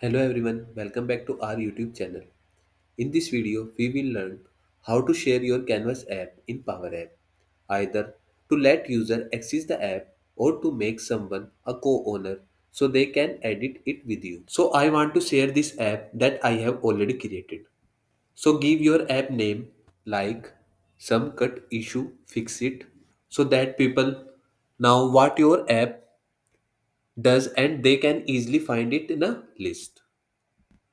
Hello everyone, welcome back to our YouTube channel. In this video, we will learn how to share your Canvas app in PowerApp, either to let user access the app or to make someone a co-owner so they can edit it with you. So I want to share this app that I have already created. So give your app name like some cut issue fix it so that people know what your app does and they can easily find it in a list.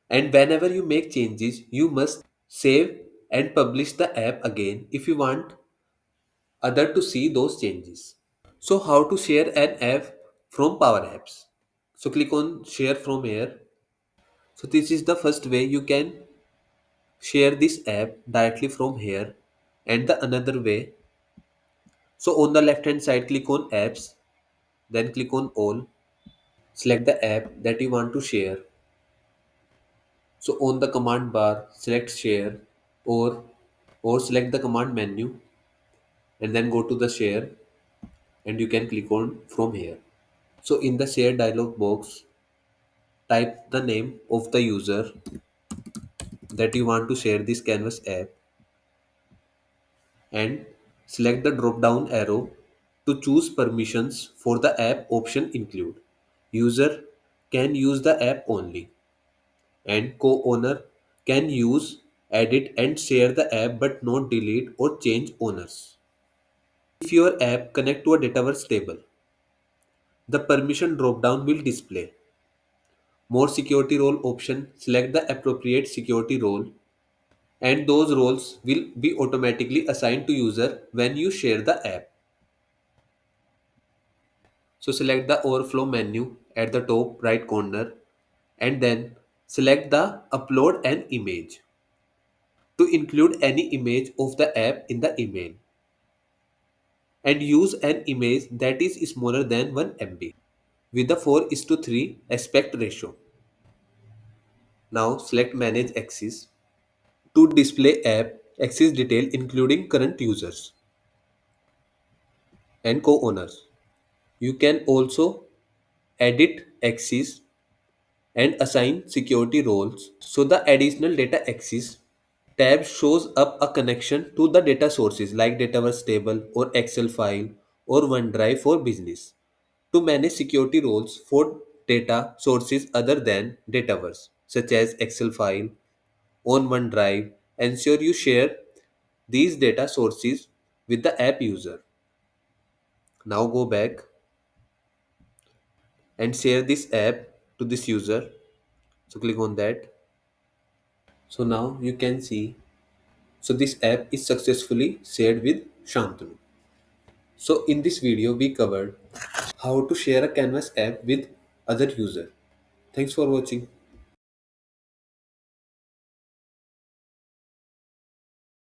And whenever you make changes, you must save and publish the app again if you want other to see those changes. So how to share an app from Power Apps? So click on share from here. So this is the first way you can share this app directly from here. And the another way, so on the left hand side click on apps, then click on all, select the app that you want to share. So on the command bar select share or select the command menu and then go to the share and you can click on from here. So in the share dialog box, type the name of the user that you want to share this Canvas app and select the drop down arrow to choose permissions for the app option include. User can use the app only and co-owner can use, edit and share the app but not delete or change owners. If your app connect to a Dataverse table, the permission drop-down will display. More security role option, select the appropriate security role and those roles will be automatically assigned to user when you share the app. So select the overflow menu at the top right corner and then select the upload an image to include any image of the app in the email and use an image that is smaller than 1 MB with the 4:3 aspect ratio. Now select manage access to display app access detail including current users and co-owners. You can also edit access and assign security roles. So the additional data access tab shows up a connection to the data sources like Dataverse table or Excel file or OneDrive for business. To manage security roles for data sources other than Dataverse, such as Excel file on OneDrive, ensure you share these data sources with the app user. Now go back and share this app to this user. So click on that. So now you can see, so this app is successfully shared with Shantanu. So in this video we covered how to share a Canvas app with other user. Thanks for watching.